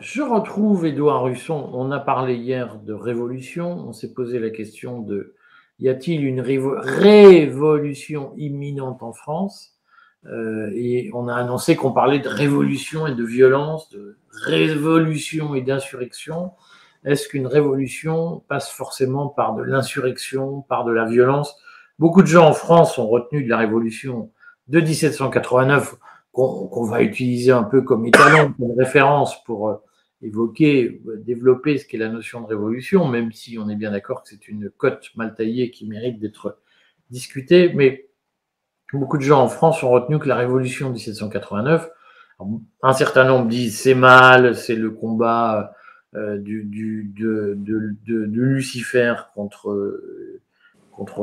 Je retrouve Édouard Husson. On a parlé hier de révolution. On s'est posé la question de y a-t-il une révolution imminente en France? Et on a annoncé qu'on parlait de révolution et de violence, de révolution et d'insurrection. Est-ce qu'une révolution passe forcément par de l'insurrection, par de la violence? Beaucoup de gens en France ont retenu de la révolution de 1789 qu'on va utiliser un peu comme étalon, comme référence pour évoquer, développer ce qu'est la notion de révolution, même si on est bien d'accord que c'est une cote mal taillée qui mérite d'être discutée. Mais beaucoup de gens en France ont retenu que la révolution de 1789, un certain nombre disent c'est mal, c'est le combat de Lucifer contre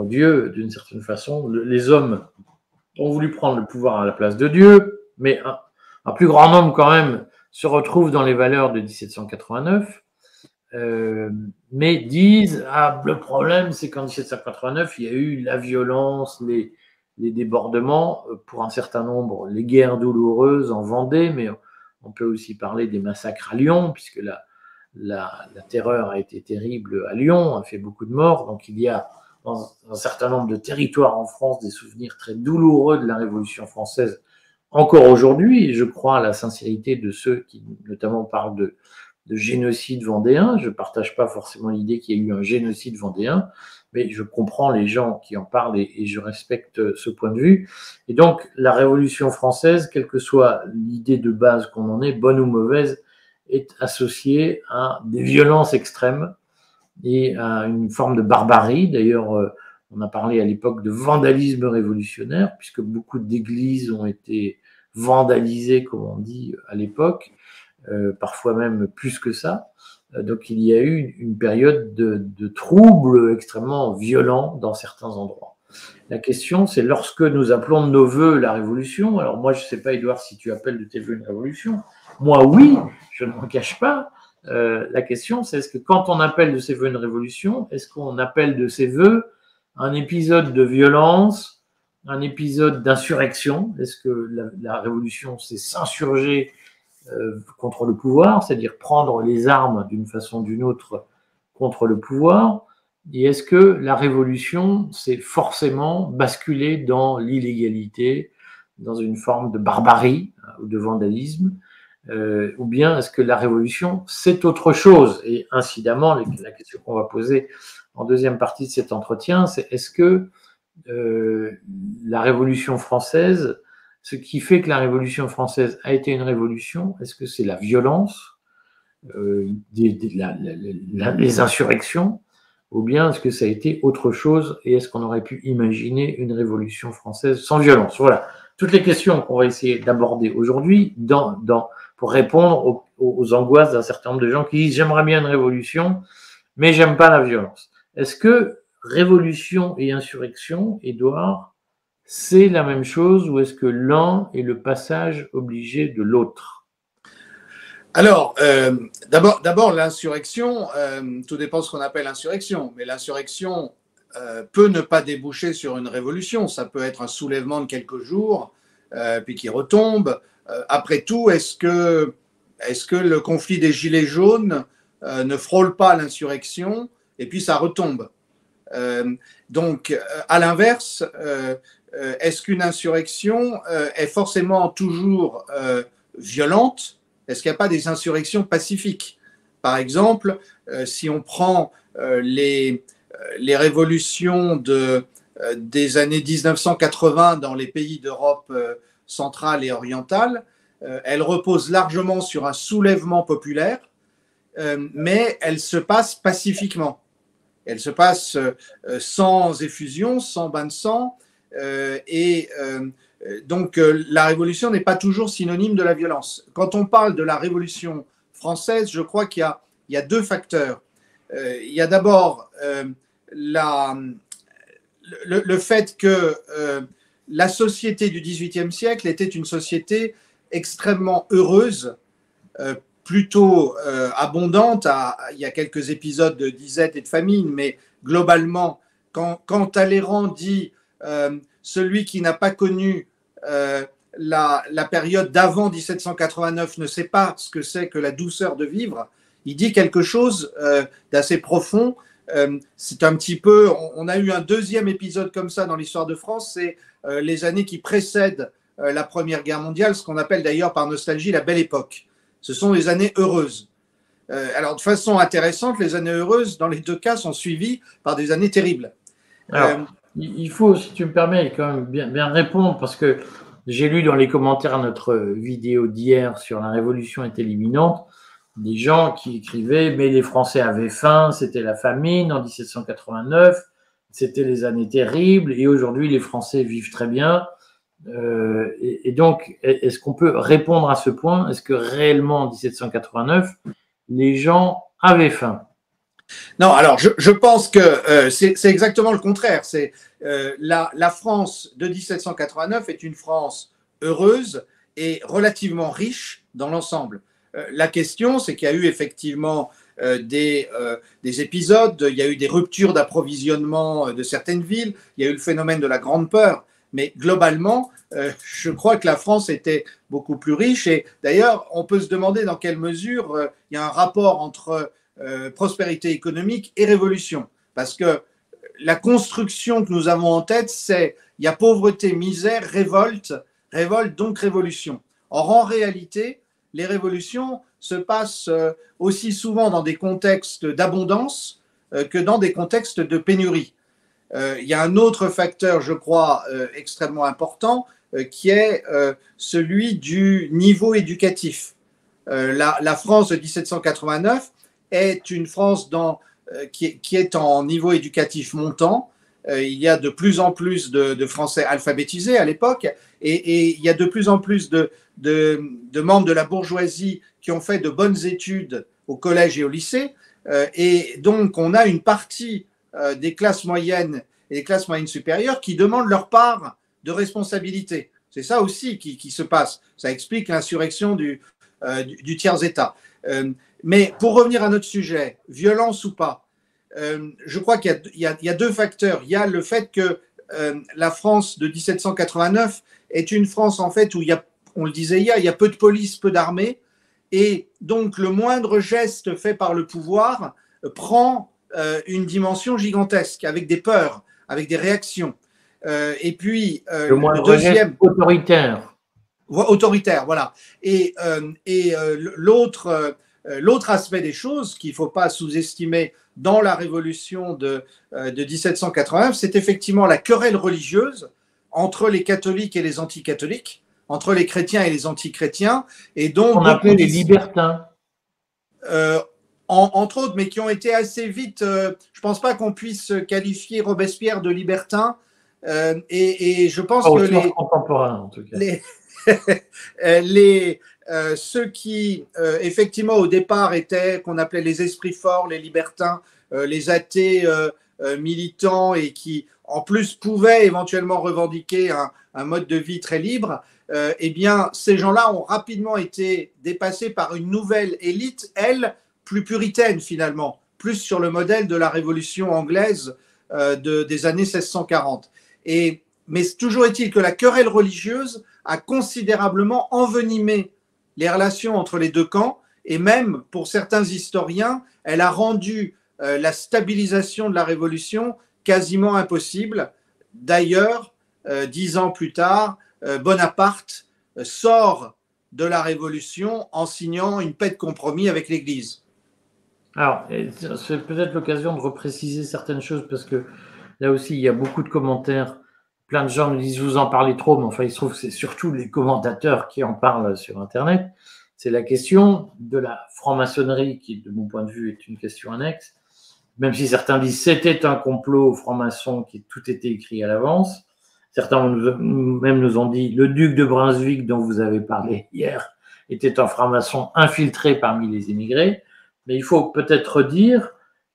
Dieu, d'une certaine façon. Les hommes ont voulu prendre le pouvoir à la place de Dieu, mais un plus grand nombre quand même se retrouve dans les valeurs de 1789, mais disent le problème c'est qu'en 1789 il y a eu la violence, les débordements, pour un certain nombre les guerres douloureuses en Vendée, mais on peut aussi parler des massacres à Lyon, puisque la terreur a été terrible à Lyon, a fait beaucoup de morts, donc il y a dans un certain nombre de territoires en France des souvenirs très douloureux de la Révolution française encore aujourd'hui. Je crois à la sincérité de ceux qui notamment parlent de génocide vendéen. Je ne partage pas forcément l'idée qu'il y ait eu un génocide vendéen, mais je comprends les gens qui en parlent et je respecte ce point de vue. Et donc, la Révolution française, quelle que soit l'idée de base qu'on en ait, bonne ou mauvaise, est associée à des violences extrêmes et à une forme de barbarie. D'ailleurs, on a parlé à l'époque de vandalisme révolutionnaire, puisque beaucoup d'églises ont été vandalisées, comme on dit à l'époque, parfois même plus que ça. Donc il y a eu une période de troubles extrêmement violents dans certains endroits. La question, c'est lorsque nous appelons de nos voeux la révolution. Alors moi, je ne sais pas, Édouard, si tu appelles de tes voeux une révolution. Moi, oui, je ne m'en cache pas. La question, c'est est-ce que quand on appelle de ses voeux une révolution, est-ce qu'on appelle de ses voeux un épisode de violence, un épisode d'insurrection? Est-ce que la révolution, c'est s'insurger contre le pouvoir, c'est-à-dire prendre les armes d'une façon ou d'une autre contre le pouvoir? Et est-ce que la révolution, c'est forcément basculer dans l'illégalité, dans une forme de barbarie ou de vandalisme, ou bien est-ce que la révolution, c'est autre chose? Et incidemment, la question qu'on va poser en deuxième partie de cet entretien, c'est est-ce que la Révolution française, ce qui fait que la Révolution française a été une révolution, est-ce que c'est la violence, les insurrections, ou bien est-ce que ça a été autre chose, et est-ce qu'on aurait pu imaginer une révolution française sans violence? Voilà, toutes les questions qu'on va essayer d'aborder aujourd'hui pour répondre aux angoisses d'un certain nombre de gens qui disent « j'aimerais bien une révolution, mais j'aime pas la violence ». Est-ce que révolution et insurrection, Édouard, c'est la même chose ou est-ce que l'un est le passage obligé de l'autre? Alors, d'abord l'insurrection, tout dépend de ce qu'on appelle insurrection, mais l'insurrection peut ne pas déboucher sur une révolution. Ça peut être un soulèvement de quelques jours, puis qui retombe. Après tout, est-ce que le conflit des Gilets jaunes ne frôle pas l'insurrection et puis ça retombe? Donc, à l'inverse, est-ce qu'une insurrection est forcément toujours violente? Est-ce qu'il n'y a pas des insurrections pacifiques? Par exemple, si on prend les révolutions des années 1980 dans les pays d'Europe centrale et orientale, elles reposent largement sur un soulèvement populaire, mais elles se passent pacifiquement. Elles se passent sans effusion, sans bain de sang, donc la révolution n'est pas toujours synonyme de la violence. Quand on parle de la révolution française, je crois qu'il y a deux facteurs. Il y a d'abord le fait que la société du XVIIIe siècle était une société extrêmement heureuse, plutôt abondante. Il y a quelques épisodes de disette et de famine, mais globalement, quand Talleyrand dit celui qui n'a pas connu la période d'avant 1789 ne sait pas ce que c'est que la douceur de vivre, il dit quelque chose d'assez profond. C'est un petit peu, on a eu un deuxième épisode comme ça dans l'histoire de France, c'est les années qui précèdent la Première Guerre mondiale, ce qu'on appelle d'ailleurs par nostalgie la Belle Époque. Ce sont les années heureuses. Alors de façon intéressante, les années heureuses, dans les deux cas, sont suivies par des années terribles. Alors, il faut, si tu me permets, quand même bien répondre, parce que j'ai lu dans les commentaires à notre vidéo d'hier sur la révolution était imminente, des gens qui écrivaient « mais les Français avaient faim, c'était la famine en 1789, c'était les années terribles, et aujourd'hui les Français vivent très bien ». Et donc, est-ce qu'on peut répondre à ce point? Est-ce que réellement en 1789, les gens avaient faim? Non, alors je pense que c'est exactement le contraire. C'est la France de 1789 est une France heureuse et relativement riche dans l'ensemble. La question, c'est qu'il y a eu effectivement des épisodes, il y a eu des ruptures d'approvisionnement de certaines villes, il y a eu le phénomène de la Grande Peur, mais globalement, je crois que la France était beaucoup plus riche. Et d'ailleurs, on peut se demander dans quelle mesure il y a un rapport entre prospérité économique et révolution. Parce que la construction que nous avons en tête, c'est il y a pauvreté, misère, révolte, révolte donc révolution. Or, en réalité, les révolutions se passent aussi souvent dans des contextes d'abondance que dans des contextes de pénurie. Il y a un autre facteur, je crois, extrêmement important, qui est celui du niveau éducatif. La France de 1789 est une France qui est en niveau éducatif montant. Il y a de plus en plus de Français alphabétisés à l'époque et il y a de plus en plus de membres de la bourgeoisie qui ont fait de bonnes études au collège et au lycée. Et donc, on a une partie des classes moyennes et des classes moyennes supérieures qui demandent leur part de responsabilité. C'est ça aussi qui se passe. Ça explique l'insurrection du tiers-État. Mais pour revenir à notre sujet, violence ou pas, je crois qu'il y a deux facteurs. Il y a le fait que la France de 1789 est une France en fait où on le disait hier, il y a peu de police, peu d'armée, et donc le moindre geste fait par le pouvoir prend une dimension gigantesque, avec des peurs, avec des réactions. Et puis le deuxième autoritaire. Autoritaire, voilà. Et l'autre aspect des choses qu'il ne faut pas sous-estimer dans la révolution de 1789, c'est effectivement la querelle religieuse entre les catholiques et les anticatholiques, entre les chrétiens et les antichrétiens, et donc on appelait les libertins. Entre autres, mais qui ont été assez vite. Je ne pense pas qu'on puisse qualifier Robespierre de libertin, et je pense que les contemporains, en tout cas. Ceux qui, effectivement, au départ étaient, qu'on appelait les esprits forts, les libertins, les athées militants et qui, en plus, pouvaient éventuellement revendiquer un mode de vie très libre, eh bien, ces gens-là ont rapidement été dépassés par une nouvelle élite, elle, plus puritaine finalement, plus sur le modèle de la révolution anglaise des années 1640. Mais toujours est-il que la querelle religieuse a considérablement envenimé les relations entre les deux camps, et même, pour certains historiens, elle a rendu la stabilisation de la révolution quasiment impossible. D'ailleurs, 10 ans plus tard, Bonaparte sort de la révolution en signant une paix de compromis avec l'Église. Alors, c'est peut-être l'occasion de repréciser certaines choses, parce que là aussi, il y a beaucoup de commentaires. Plein de gens nous disent, vous en parlez trop, mais enfin, il se trouve que c'est surtout les commentateurs qui en parlent sur Internet. C'est la question de la franc-maçonnerie, qui, de mon point de vue, est une question annexe. Même si certains disent, c'était un complot franc-maçon, qui tout était écrit à l'avance. Certains même nous ont dit, le duc de Brunswick, dont vous avez parlé hier, était un franc-maçon infiltré parmi les émigrés. Mais il faut peut-être dire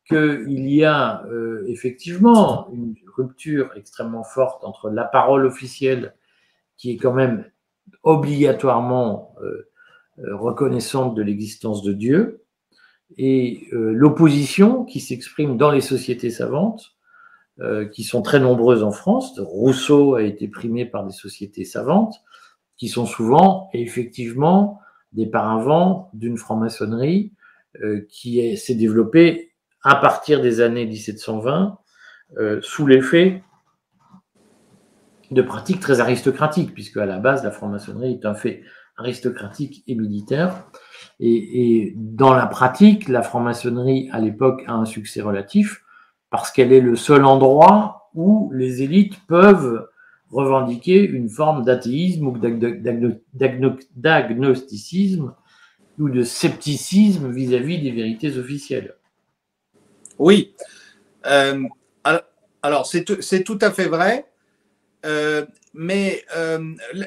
qu'il y a effectivement une rupture extrêmement forte entre la parole officielle, qui est quand même obligatoirement reconnaissante de l'existence de Dieu, et l'opposition qui s'exprime dans les sociétés savantes, qui sont très nombreuses en France. Rousseau a été primé par des sociétés savantes, qui sont souvent, effectivement, des paravents d'une franc-maçonnerie qui s'est développée à partir des années 1720 sous l'effet de pratiques très aristocratiques, puisque à la base, la franc-maçonnerie est un fait aristocratique et militaire. Et dans la pratique, la franc-maçonnerie, à l'époque, a un succès relatif parce qu'elle est le seul endroit où les élites peuvent revendiquer une forme d'athéisme ou d'agnosticisme ou de scepticisme vis-à-vis des vérités officielles. Oui. Alors, c'est tout à fait vrai. Mais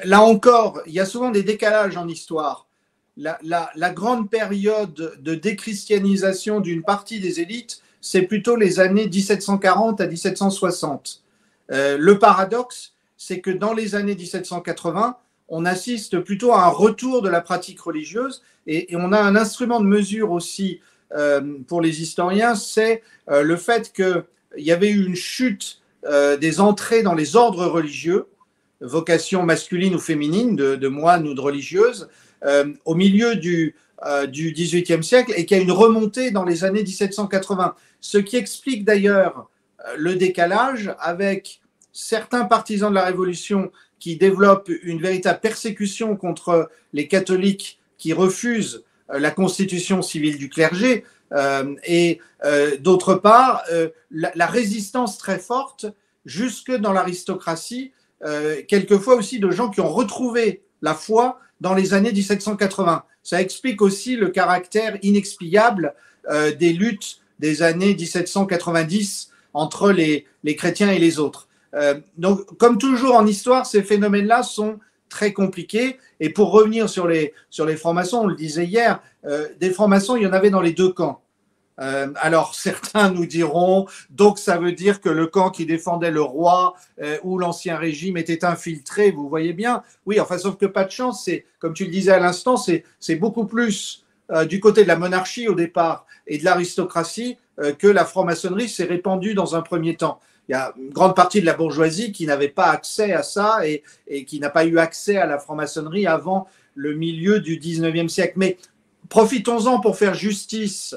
là encore, il y a souvent des décalages en histoire. La grande période de déchristianisation d'une partie des élites, c'est plutôt les années 1740 à 1760. Le paradoxe, c'est que dans les années 1780, on assiste plutôt à un retour de la pratique religieuse et on a un instrument de mesure aussi pour les historiens, c'est le fait qu'il y avait eu une chute des entrées dans les ordres religieux, vocation masculine ou féminine, de moines ou de religieuses, au milieu du XVIIIe siècle et qu'il y a une remontée dans les années 1780. Ce qui explique d'ailleurs le décalage avec certains partisans de la Révolution qui développent une véritable persécution contre les catholiques qui refusent la constitution civile du clergé et d'autre part la résistance très forte jusque dans l'aristocratie, quelquefois aussi de gens qui ont retrouvé la foi dans les années 1780. Ça explique aussi le caractère inexpiable des luttes des années 1790 entre les chrétiens et les autres. Donc, comme toujours en histoire, ces phénomènes-là sont très compliqués. Et pour revenir sur les francs-maçons, on le disait hier, des francs-maçons, il y en avait dans les deux camps. Alors certains nous diront, donc ça veut dire que le camp qui défendait le roi ou l'ancien régime était infiltré, vous voyez bien. Oui, enfin sauf que pas de chance, c'est comme tu le disais à l'instant, c'est beaucoup plus du côté de la monarchie au départ et de l'aristocratie que la franc-maçonnerie s'est répandue dans un premier temps. Il y a une grande partie de la bourgeoisie qui n'avait pas accès à ça et qui n'a pas eu accès à la franc-maçonnerie avant le milieu du 19e siècle. Mais profitons-en pour faire justice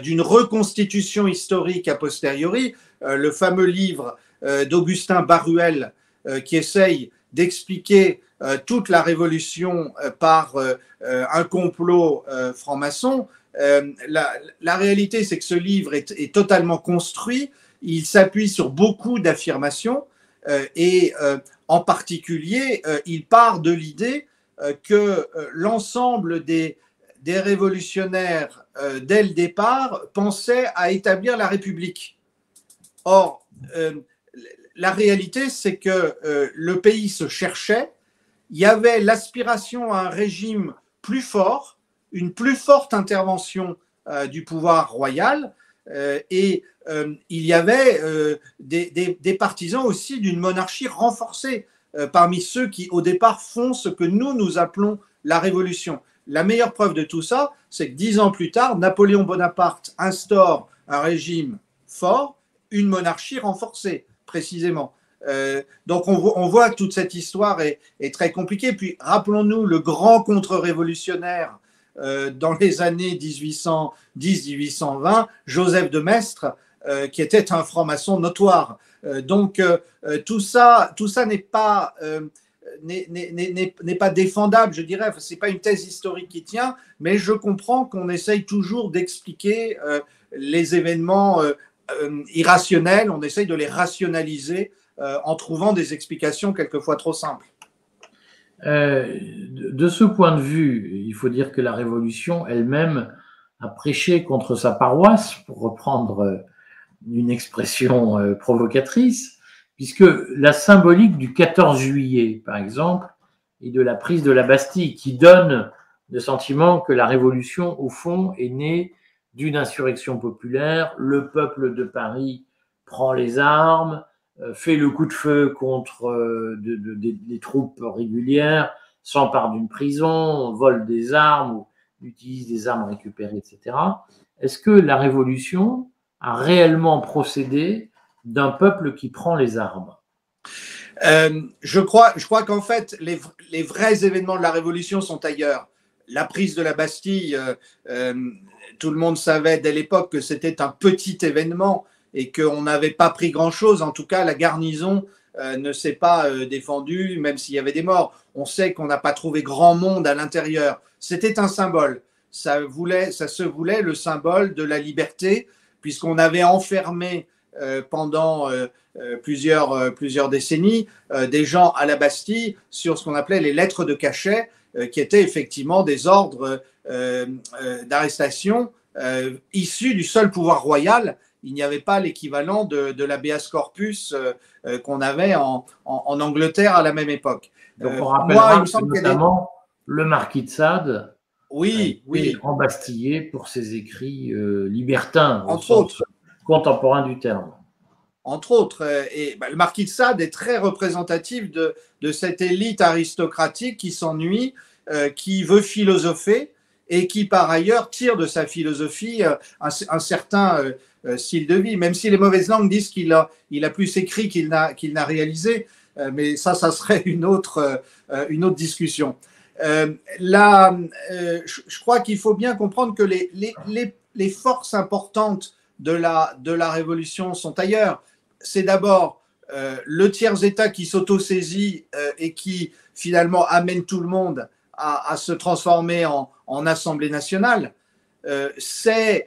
d'une reconstitution historique a posteriori, le fameux livre d'Augustin Baruel qui essaye d'expliquer toute la révolution par un complot franc-maçon. La réalité, c'est que ce livre est totalement construit. Il s'appuie sur beaucoup d'affirmations et en particulier, il part de l'idée que l'ensemble des révolutionnaires, dès le départ, pensaient à établir la République. Or, la réalité, c'est que le pays se cherchait, il y avait l'aspiration à un régime plus fort, une plus forte intervention du pouvoir royal, et il y avait des partisans aussi d'une monarchie renforcée parmi ceux qui, au départ, font ce que nous appelons la révolution. La meilleure preuve de tout ça, c'est que 10 ans plus tard, Napoléon Bonaparte instaure un régime fort, une monarchie renforcée, précisément. Donc on voit que toute cette histoire est très compliquée. Puis rappelons-nous le grand contre-révolutionnaire dans les années 1810-1820, Joseph de Maistre, qui était un franc-maçon notoire. Donc tout ça n'est pas défendable, je dirais. C'est pas une thèse historique qui tient, mais je comprends qu'on essaye toujours d'expliquer les événements irrationnels, on essaye de les rationaliser en trouvant des explications quelquefois trop simples. De ce point de vue, il faut dire que la Révolution elle-même a prêché contre sa paroisse, pour reprendre une expression provocatrice, puisque la symbolique du 14 juillet, par exemple, et de la prise de la Bastille, qui donne le sentiment que la Révolution, au fond, est née d'une insurrection populaire, le peuple de Paris prend les armes, fait le coup de feu contre des troupes régulières, s'empare d'une prison, vole des armes ou utilise des armes récupérées, etc. Est-ce que la Révolution a réellement procédé d'un peuple qui prend les armes? Je crois qu'en fait, les vrais événements de la Révolution sont ailleurs. La prise de la Bastille, tout le monde savait dès l'époque que c'était un petit événement et qu'on n'avait pas pris grand-chose. En tout cas, la garnison ne s'est pas défendue, même s'il y avait des morts. On sait qu'on n'a pas trouvé grand monde à l'intérieur. C'était un symbole. Ça se voulait le symbole de la liberté, puisqu'on avait enfermé pendant plusieurs décennies des gens à la Bastille sur ce qu'on appelait les lettres de cachet, qui étaient effectivement des ordres d'arrestation issus du seul pouvoir royal. Il n'y avait pas l'équivalent de l'habeas corpus qu'on avait en Angleterre à la même époque. Donc on rappellera que notamment le marquis de Sade oui, embastillé pour ses écrits libertins, entre autres, contemporain du terme. Entre autres, le marquis de Sade est très représentatif de cette élite aristocratique qui s'ennuie, qui veut philosopher et qui par ailleurs tire de sa philosophie un certain style de vie, même si les mauvaises langues disent qu'il a plus écrit qu'il n'a réalisé, mais ça serait une autre discussion. Je crois qu'il faut bien comprendre que les forces importantes de la Révolution sont ailleurs. C'est d'abord le tiers-État qui s'autosaisit et qui finalement amène tout le monde à se transformer en Assemblée nationale. C'est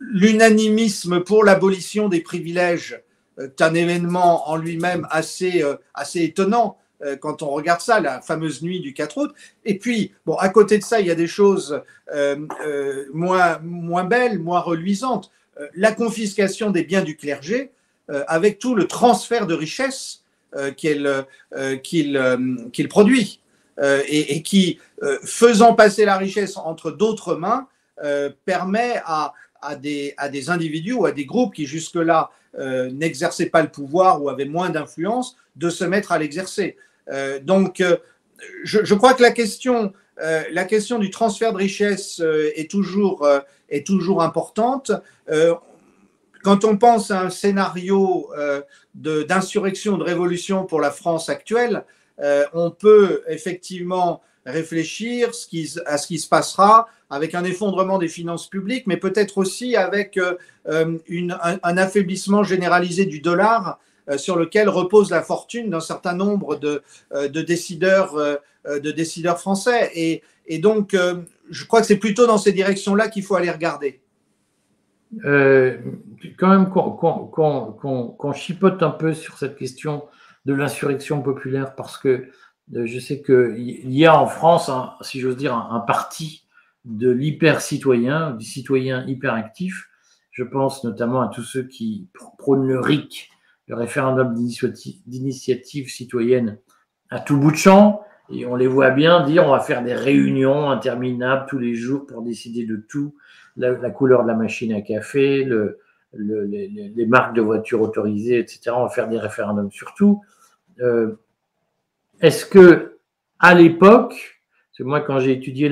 l'unanimisme pour l'abolition des privilèges, un événement en lui-même assez étonnant quand on regarde ça, la fameuse nuit du 4 août. Et puis, bon, à côté de ça, il y a des choses moins belles, moins reluisantes. La confiscation des biens du clergé, avec tout le transfert de richesse qu'il produit et qui, faisant passer la richesse entre d'autres mains, permet à des individus ou à des groupes qui jusque-là n'exerçaient pas le pouvoir ou avaient moins d'influence de se mettre à l'exercer. Donc, je crois que la question du transfert de richesse est toujours importante. Quand on pense à un scénario d'insurrection, de révolution pour la France actuelle, on peut effectivement réfléchir à ce qui se passera avec un effondrement des finances publiques, mais peut-être aussi avec un affaiblissement généralisé du dollar sur lequel repose la fortune d'un certain nombre de décideurs français. Et donc, je crois que c'est plutôt dans ces directions-là qu'il faut aller regarder. Quand même qu'on chipote un peu sur cette question de l'insurrection populaire, parce que je sais qu'il y a en France, si j'ose dire, un parti de l'hyper-citoyen, du citoyen hyperactif. Je pense notamment à tous ceux qui prônent le RIC, le référendum d'initiative citoyenne, à tout bout de champ, et on les voit bien dire on va faire des réunions interminables tous les jours pour décider de tout, la couleur de la machine à café, les marques de voitures autorisées, etc. On va faire des référendums sur tout. Est-ce que, à l'époque, parce que moi, quand j'ai étudié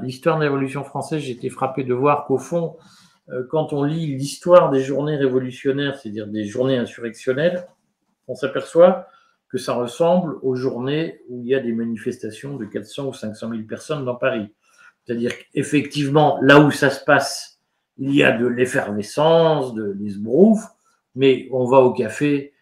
l'histoire de la Révolution française, j'ai été frappé de voir qu'au fond, quand on lit l'histoire des journées révolutionnaires, c'est-à-dire des journées insurrectionnelles, on s'aperçoit que ça ressemble aux journées où il y a des manifestations de 400 ou 500 000 personnes dans Paris. C'est-à-dire qu'effectivement, là où ça se passe, il y a de l'effervescence, de l'esbrouf, mais on va au café,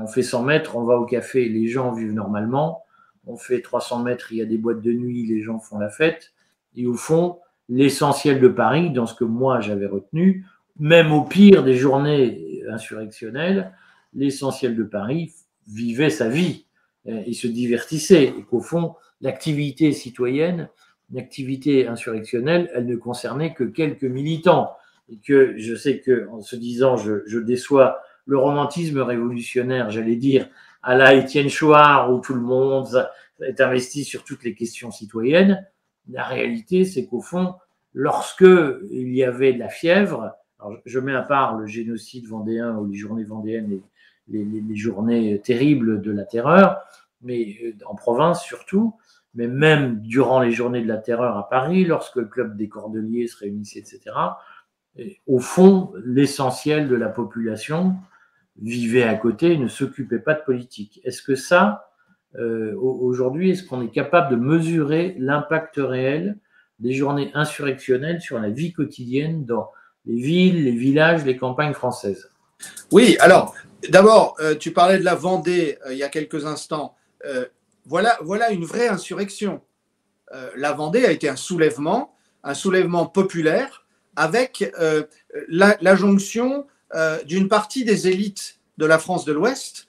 on fait 100 mètres, on va au café, les gens vivent normalement. On fait 300 mètres, il y a des boîtes de nuit, les gens font la fête. Et au fond, l'essentiel de Paris, dans ce que moi j'avais retenu, même au pire des journées insurrectionnelles, l'essentiel de Paris vivait sa vie et se divertissait. Et qu'au fond, l'activité citoyenne, l'activité insurrectionnelle, elle ne concernait que quelques militants. Et que je sais qu'en se disant, je déçois le romantisme révolutionnaire, j'allais dire, à la Étienne Chouard, où tout le monde est investi sur toutes les questions citoyennes. La réalité, c'est qu'au fond, lorsque il y avait de la fièvre, alors je mets à part le génocide vendéen ou les journées vendéennes, les journées terribles de la terreur, mais en province surtout, mais même durant les journées de la terreur à Paris, lorsque le club des Cordeliers se réunissait, etc., et au fond, l'essentiel de la population vivaient à côté et ne s'occupaient pas de politique. Est-ce que ça, aujourd'hui, est-ce qu'on est capable de mesurer l'impact réel des journées insurrectionnelles sur la vie quotidienne dans les villes, les villages, les campagnes françaises? Oui, alors, d'abord, tu parlais de la Vendée il y a quelques instants. Voilà une vraie insurrection. La Vendée a été un soulèvement populaire avec la jonction d'une partie des élites de la France de l'Ouest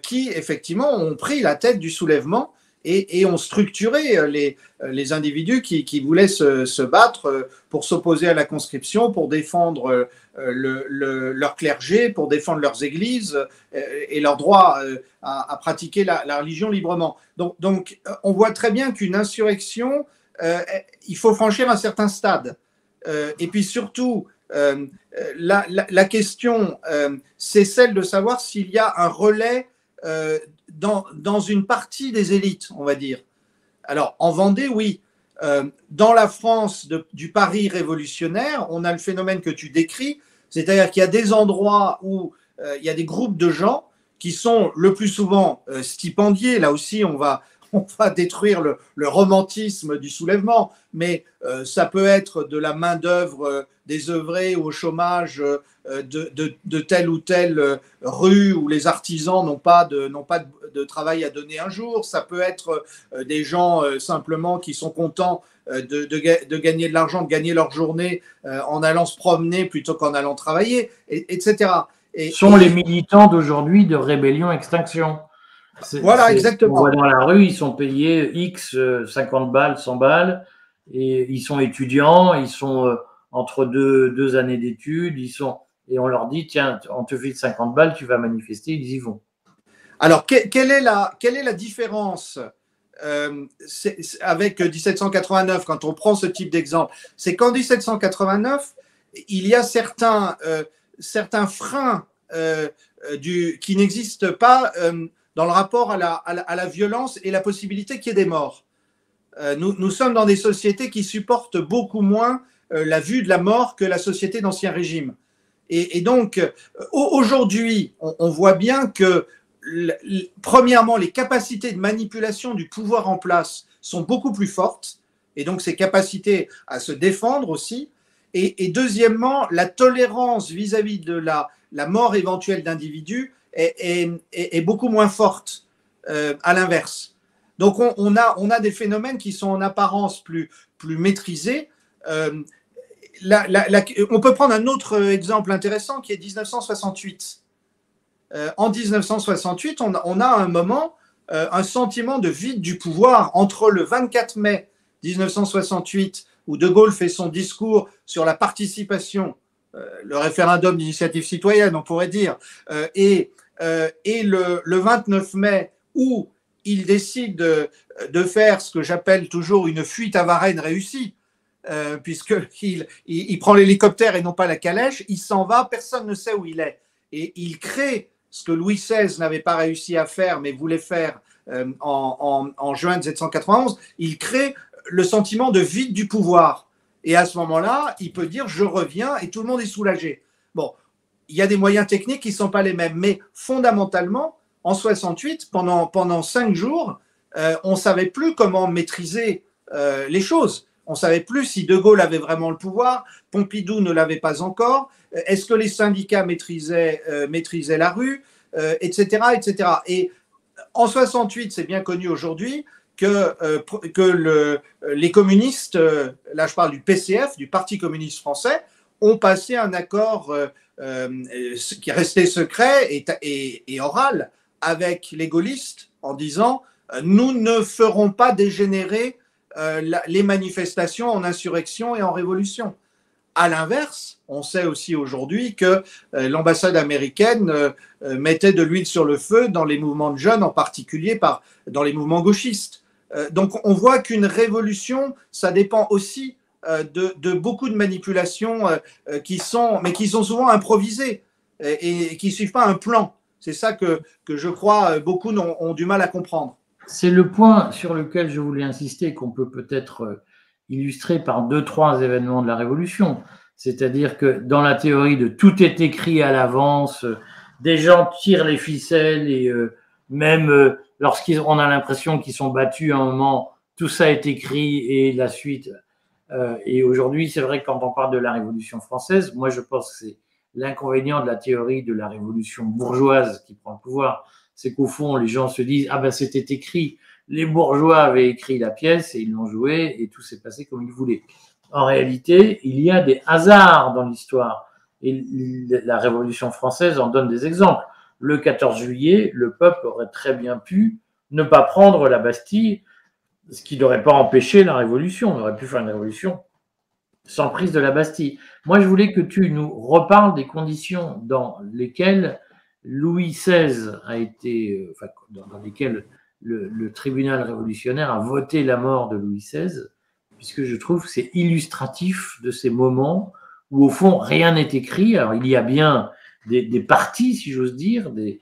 qui, effectivement, ont pris la tête du soulèvement et ont structuré les individus qui voulaient se battre pour s'opposer à la conscription, pour défendre leur clergé, pour défendre leurs églises et leur droit à pratiquer la religion librement. Donc, on voit très bien qu'une insurrection, il faut franchir un certain stade. Et puis surtout, la question, c'est celle de savoir s'il y a un relais dans une partie des élites, on va dire. Alors, en Vendée, oui. Dans la France du Paris révolutionnaire, on a le phénomène que tu décris, c'est-à-dire qu'il y a des endroits où il y a des groupes de gens qui sont le plus souvent stipendiés. Là aussi, on va détruire le romantisme du soulèvement, mais ça peut être de la main-d'œuvre désœuvrée ou au chômage de telle ou telle rue où les artisans n'ont pas de travail à donner un jour. Ça peut être des gens simplement qui sont contents de gagner de l'argent, de gagner leur journée en allant se promener plutôt qu'en allant travailler, etc. Sont les militants d'aujourd'hui de Rébellion Extinction. Voilà, exactement. On voit dans la rue, ils sont payés X, 50 balles, 100 balles, et ils sont étudiants, ils sont entre deux années d'études, et on leur dit, tiens, on te file 50 balles, tu vas manifester, ils y vont. Alors, quelle est la différence avec 1789, quand on prend ce type d'exemple? C'est qu'en 1789, il y a certains freins qui n'existent pas dans le rapport à la violence et la possibilité qu'il y ait des morts. Nous sommes dans des sociétés qui supportent beaucoup moins la vue de la mort que la société d'Ancien Régime. Et donc, aujourd'hui, on voit bien que, premièrement, les capacités de manipulation du pouvoir en place sont beaucoup plus fortes, et donc ces capacités à se défendre aussi. Et deuxièmement, la tolérance vis-à-vis de la mort éventuelle d'individus est beaucoup moins forte à l'inverse. Donc on a des phénomènes qui sont en apparence plus maîtrisés. On peut prendre un autre exemple intéressant qui est 1968. En 1968, on a un moment, un sentiment de vide du pouvoir entre le 24 mai 1968, où De Gaulle fait son discours sur la participation, le référendum d'initiative citoyenne, on pourrait dire, et le 29 mai, où il décide de faire ce que j'appelle toujours une fuite à Varennes réussie, puisqu'il prend l'hélicoptère et non pas la calèche, il s'en va, personne ne sait où il est. Et il crée ce que Louis XVI n'avait pas réussi à faire, mais voulait faire en juin 1791, il crée le sentiment de vide du pouvoir. Et à ce moment-là, il peut dire « je reviens » et tout le monde est soulagé. Bon, il y a des moyens techniques qui ne sont pas les mêmes, mais fondamentalement, en 68, pendant 5 jours, on ne savait plus comment maîtriser les choses. On ne savait plus si De Gaulle avait vraiment le pouvoir, Pompidou ne l'avait pas encore, est-ce que les syndicats maîtrisaient la rue, etc., etc. Et en 68, c'est bien connu aujourd'hui que les communistes, là je parle du PCF, du Parti communiste français, ont passé un accord qui est resté secret et oral avec les gaullistes en disant nous ne ferons pas dégénérer les manifestations en insurrection et en révolution. À l'inverse, on sait aussi aujourd'hui que l'ambassade américaine mettait de l'huile sur le feu dans les mouvements de jeunes, en particulier dans les mouvements gauchistes. Donc on voit qu'une révolution, ça dépend aussi de beaucoup de manipulations qui sont souvent improvisées et qui ne suivent pas un plan. C'est ça que je crois beaucoup ont du mal à comprendre. C'est le point sur lequel je voulais insister, qu'on peut peut-être illustrer par 2-3 événements de la Révolution. C'est-à-dire que dans la théorie de tout est écrit à l'avance, des gens tirent les ficelles et même lorsqu'on a l'impression qu'ils sont battus à un moment, tout ça est écrit et la suite. Et aujourd'hui, c'est vrai que quand on parle de la Révolution française, moi je pense que c'est l'inconvénient de la théorie de la révolution bourgeoise qui prend le pouvoir, c'est qu'au fond, les gens se disent « Ah ben c'était écrit, les bourgeois avaient écrit la pièce et ils l'ont jouée et tout s'est passé comme ils voulaient. » En réalité, il y a des hasards dans l'histoire et la Révolution française en donne des exemples. Le 14 juillet, le peuple aurait très bien pu ne pas prendre la Bastille, ce qui n'aurait pas empêché la Révolution. On aurait pu faire une révolution sans prise de la Bastille. Moi, je voulais que tu nous reparles des conditions dans lesquelles Louis XVI a été, enfin, dans lesquelles le tribunal révolutionnaire a voté la mort de Louis XVI, puisque je trouve que c'est illustratif de ces moments où, au fond, rien n'est écrit. Alors, il y a bien des partis, si j'ose dire, des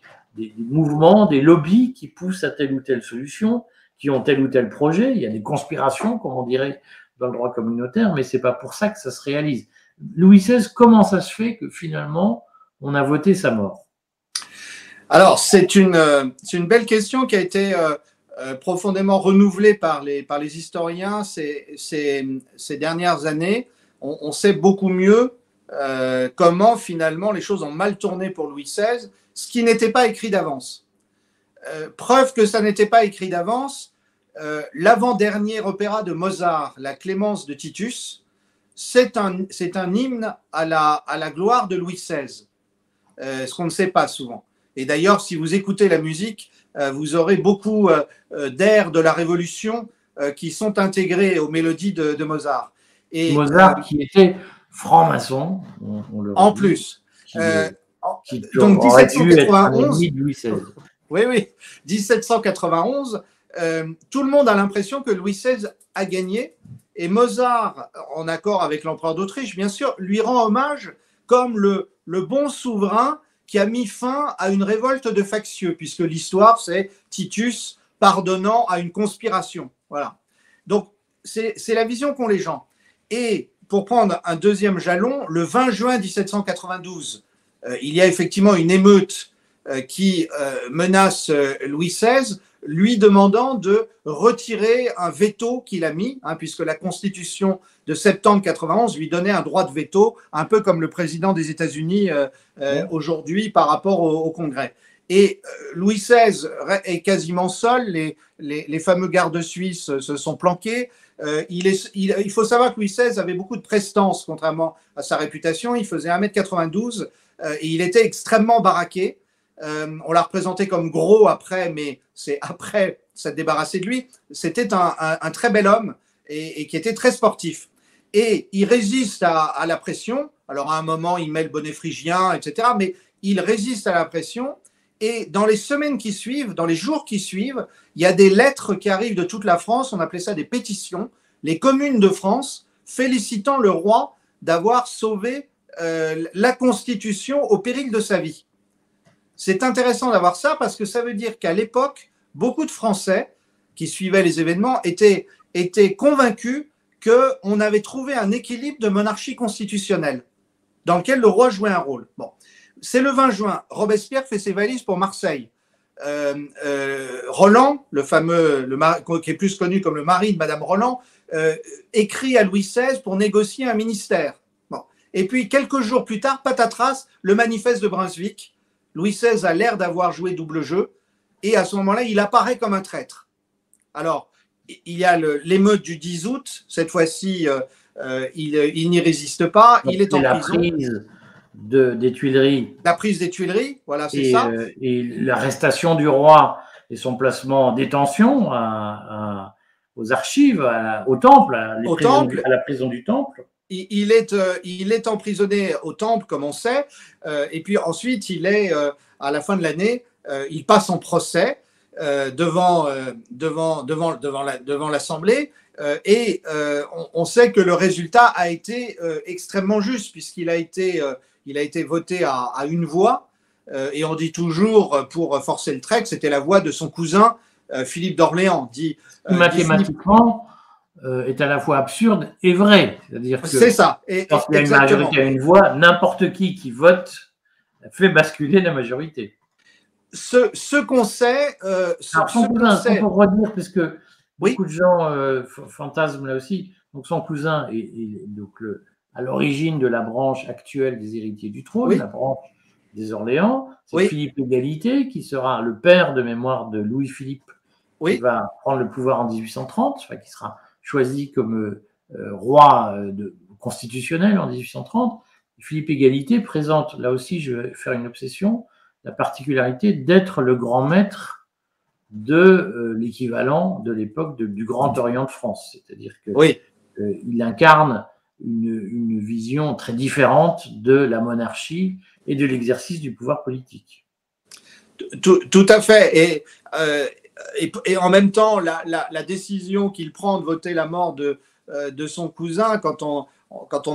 mouvements, des lobbies qui poussent à telle ou telle solution, qui ont tel ou tel projet. Il y a des conspirations, comme on dirait dans le droit communautaire, mais ce n'est pas pour ça que ça se réalise. Louis XVI, comment ça se fait que finalement, on a voté sa mort? Alors, c'est une belle question qui a été profondément renouvelée par les historiens ces dernières années. On sait beaucoup mieux comment finalement les choses ont mal tourné pour Louis XVI, ce qui n'était pas écrit d'avance. Preuve que ça n'était pas écrit d'avance, l'avant-dernier opéra de Mozart, la Clémence de Titus, c'est un hymne à la gloire de Louis XVI, ce qu'on ne sait pas souvent. Et d'ailleurs, si vous écoutez la musique, vous aurez beaucoup d'airs de la Révolution qui sont intégrés aux mélodies de Mozart. Et, Mozart qui était franc-maçon, en plus. Donc 1791, Louis XVI. Oui, 1791, tout le monde a l'impression que Louis XVI a gagné et Mozart, en accord avec l'empereur d'Autriche, bien sûr, lui rend hommage comme le bon souverain qui a mis fin à une révolte de factieux, puisque l'histoire, c'est Titus pardonnant à une conspiration. Voilà. Donc, c'est la vision qu'ont les gens. Et pour prendre un deuxième jalon, le 20 juin 1792, il y a effectivement une émeute qui menace Louis XVI, lui demandant de retirer un veto qu'il a mis, puisque la Constitution de septembre 91 lui donnait un droit de veto, un peu comme le président des États-Unis aujourd'hui par rapport au Congrès. Et Louis XVI est quasiment seul, les fameux gardes suisses se sont planqués. Il faut savoir que Louis XVI avait beaucoup de prestance, contrairement à sa réputation. Il faisait 1m92 et il était extrêmement baraqué. On l'a représenté comme gros après, mais c'est après s'être débarrassé de lui. C'était un très bel homme et qui était très sportif. Et il résiste à la pression. Alors à un moment, il met le bonnet phrygien, etc. Mais il résiste à la pression. Et dans les semaines qui suivent, dans les jours qui suivent, il y a des lettres qui arrivent de toute la France. On appelait ça des pétitions. Les communes de France félicitant le roi d'avoir sauvé la Constitution au péril de sa vie. C'est intéressant d'avoir ça parce que ça veut dire qu'à l'époque, beaucoup de Français qui suivaient les événements étaient convaincus qu'on avait trouvé un équilibre de monarchie constitutionnelle dans lequel le roi jouait un rôle. Bon, c'est le 20 juin, Robespierre fait ses valises pour Marseille. Roland, le fameux, qui est plus connu comme le mari de Madame Roland, écrit à Louis XVI pour négocier un ministère. Bon. Et puis, quelques jours plus tard, patatras, le manifeste de Brunswick. Louis XVI a l'air d'avoir joué double jeu et à ce moment-là, il apparaît comme un traître. Alors, il y a l'émeute du 10 août. Cette fois-ci, il n'y résiste pas. Il est en prison. Prise des Tuileries. La prise des Tuileries, voilà, c'est ça. Et l'arrestation du roi et son placement en détention aux archives, au Temple, à la prison du Temple. Il est emprisonné au Temple, comme on sait, et puis ensuite, il est, à la fin de l'année, il passe en procès devant l'Assemblée, et on sait que le résultat a été extrêmement juste, puisqu'il a été voté à une voix, et on dit toujours, pour forcer le trait, que c'était la voix de son cousin Philippe d'Orléans. Mathématiquement, est à la fois absurde et vrai. C'est-à-dire que c'est ça. Quand il y a une majorité à une voix, n'importe qui vote fait basculer la majorité. Ce qu'on sait, pour redire, parce que beaucoup oui, de gens fantasment là aussi, donc son cousin est donc à l'origine de la branche actuelle des héritiers du trône, oui, la branche des Orléans, c'est oui, Philippe Égalité, qui sera le père de mémoire de Louis-Philippe, qui oui, va prendre le pouvoir en 1830, enfin, qui sera choisi comme roi constitutionnel en 1830. Philippe Égalité présente, là aussi je vais faire une obsession, la particularité d'être le grand maître de l'équivalent de l'époque du Grand Orient de France. C'est-à-dire qu'il oui. incarne une vision très différente de la monarchie et de l'exercice du pouvoir politique. Tout à fait. Et en même temps, la décision qu'il prend de voter la mort de son cousin, quand on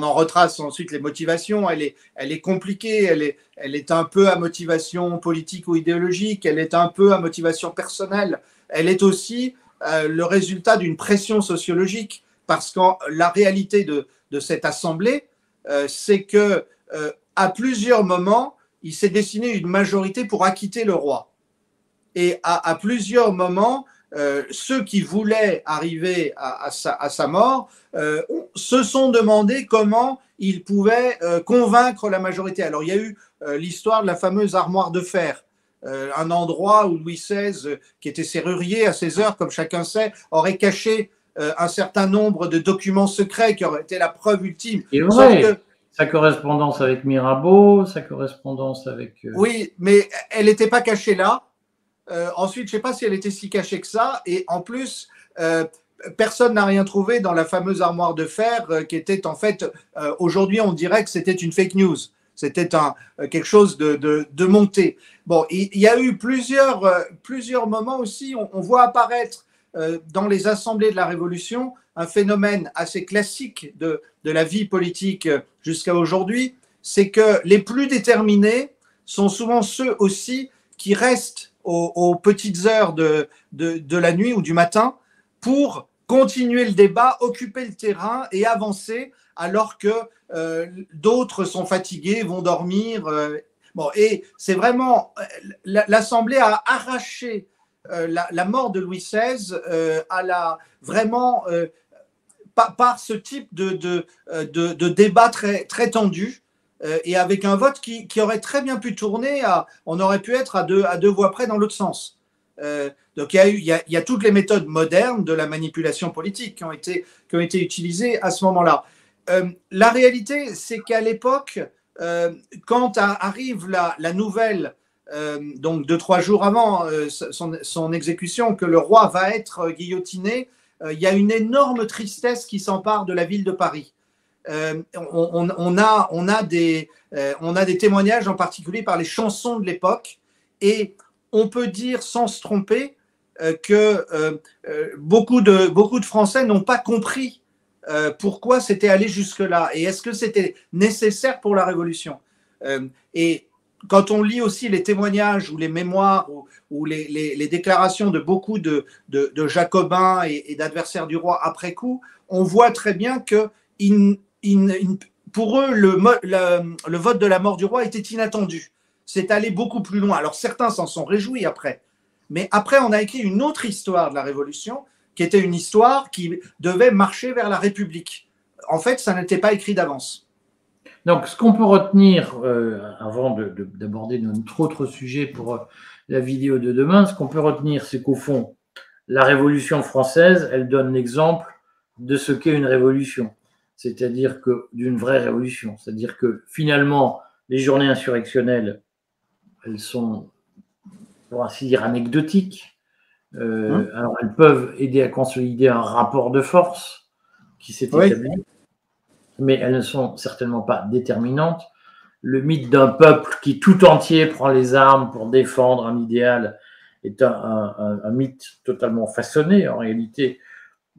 en retrace ensuite les motivations, elle est compliquée, elle est un peu à motivation politique ou idéologique, elle est un peu à motivation personnelle, elle est aussi le résultat d'une pression sociologique, parce que la réalité de cette assemblée, c'est que à plusieurs moments, il s'est dessiné une majorité pour acquitter le roi. Et à plusieurs moments, ceux qui voulaient arriver à sa mort se sont demandé comment ils pouvaient convaincre la majorité. Alors, il y a eu l'histoire de la fameuse armoire de fer, un endroit où Louis XVI, qui était serrurier à ses heures, comme chacun sait, aurait caché un certain nombre de documents secrets qui auraient été la preuve ultime. Et vrai, sauf que sa correspondance avec Mirabeau, sa correspondance avec… Oui, mais elle n'était pas cachée là. Ensuite, je ne sais pas si elle était si cachée que ça. Et en plus, personne n'a rien trouvé dans la fameuse armoire de fer qui était en fait, aujourd'hui, on dirait que c'était une fake news. C'était quelque chose de monté. Bon, il y a eu plusieurs moments aussi. On voit apparaître dans les assemblées de la Révolution un phénomène assez classique de la vie politique jusqu'à aujourd'hui. C'est que les plus déterminés sont souvent ceux aussi qui restent aux petites heures de la nuit ou du matin pour continuer le débat, occuper le terrain et avancer alors que d'autres sont fatigués, vont dormir. Bon, et c'est vraiment l'Assemblée a arraché la mort de Louis XVI vraiment par ce type de débat très, très tendu. Et avec un vote qui aurait très bien pu tourner on aurait pu être à deux voix près dans l'autre sens. Donc il y a toutes les méthodes modernes de la manipulation politique qui ont été utilisées à ce moment-là. La réalité, c'est qu'à l'époque, quand arrive la nouvelle, donc 2-3 jours avant son exécution, que le roi va être guillotiné, il y a une énorme tristesse qui s'empare de la ville de Paris. On a des témoignages, en particulier par les chansons de l'époque, et on peut dire sans se tromper que beaucoup de Français n'ont pas compris pourquoi c'était allé jusque-là et est-ce que c'était nécessaire pour la Révolution. Et quand on lit aussi les témoignages ou les mémoires ou les déclarations de beaucoup de jacobins et d'adversaires du roi après coup, on voit très bien que pour eux, le vote de la mort du roi était inattendu. C'est allé beaucoup plus loin. Alors certains s'en sont réjouis après. Mais après, on a écrit une autre histoire de la Révolution, qui était une histoire qui devait marcher vers la République. En fait, ça n'était pas écrit d'avance. Donc, ce qu'on peut retenir, avant d'aborder notre autre sujet pour la vidéo de demain, ce qu'on peut retenir, c'est qu'au fond, la Révolution française, elle donne l'exemple de ce qu'est une révolution. C'est-à-dire que d'une vraie révolution. C'est-à-dire que finalement, les journées insurrectionnelles, elles sont, pour ainsi dire, anecdotiques. Alors, elles peuvent aider à consolider un rapport de force qui s'est établi, mais elles ne sont certainement pas déterminantes. Le mythe d'un peuple qui tout entier prend les armes pour défendre un idéal est un mythe totalement façonné. En réalité,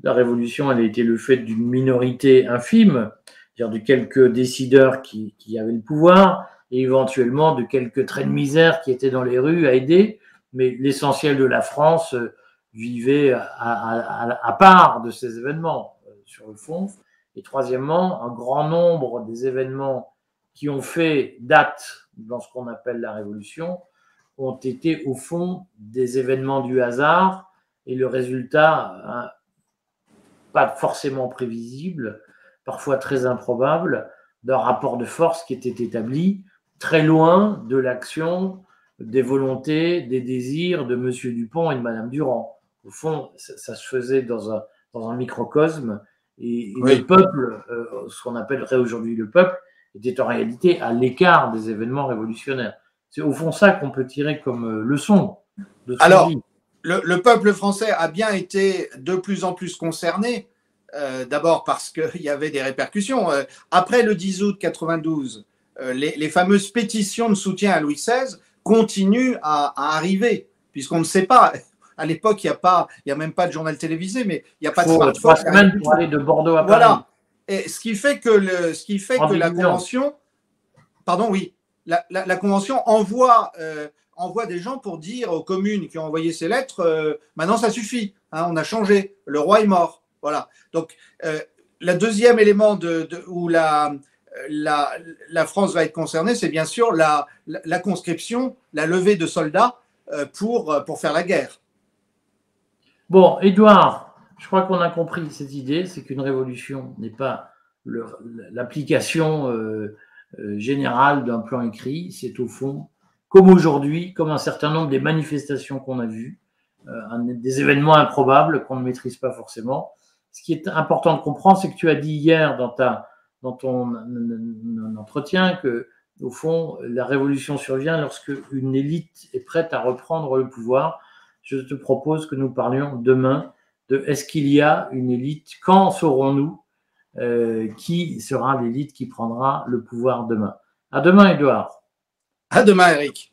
la Révolution, elle a été le fait d'une minorité infime, c'est-à-dire de quelques décideurs qui avaient le pouvoir, et éventuellement de quelques traits de misère qui étaient dans les rues à aider, mais l'essentiel de la France vivait à part de ces événements sur le fond. Et troisièmement, un grand nombre des événements qui ont fait date dans ce qu'on appelle la Révolution ont été au fond des événements du hasard et le résultat, hein, pas forcément prévisible, parfois très improbable, d'un rapport de force qui était établi très loin de l'action, des volontés, des désirs de M. Dupont et de Mme Durand. Au fond, ça se faisait dans un microcosme et oui. Le peuple, ce qu'on appellerait aujourd'hui le peuple, était en réalité à l'écart des événements révolutionnaires. C'est au fond ça qu'on peut tirer comme leçon de ce Alors, le peuple français a bien été de plus en plus concerné, d'abord parce qu'il y avait des répercussions. Après le 10 août 92, les fameuses pétitions de soutien à Louis XVI continuent à arriver, puisqu'on ne sait pas. À l'époque, il n'y a même pas de journal télévisé, mais il n'y a pas de smartphone. 3 semaines pour aller de Bordeaux à Paris. Voilà. Et ce qui fait que la Convention, pardon, oui, la Convention envoie des gens pour dire aux communes qui ont envoyé ces lettres, maintenant ça suffit, hein, on a changé, le roi est mort. Voilà. Donc, le deuxième élément où la France va être concernée, c'est bien sûr la conscription, la levée de soldats pour faire la guerre. Bon, Édouard, je crois qu'on a compris cette idée, c'est qu'une révolution n'est pas l'application générale d'un plan écrit, c'est au fond, comme aujourd'hui, comme un certain nombre des manifestations qu'on a vues, des événements improbables qu'on ne maîtrise pas forcément. Ce qui est important de comprendre, c'est que tu as dit hier dans ton entretien que, au fond, la révolution survient lorsque une élite est prête à reprendre le pouvoir. Je te propose que nous parlions demain de est-ce qu'il y a une élite, quand saurons-nous qui sera l'élite qui prendra le pouvoir demain. À demain, Édouard. À demain, Eric.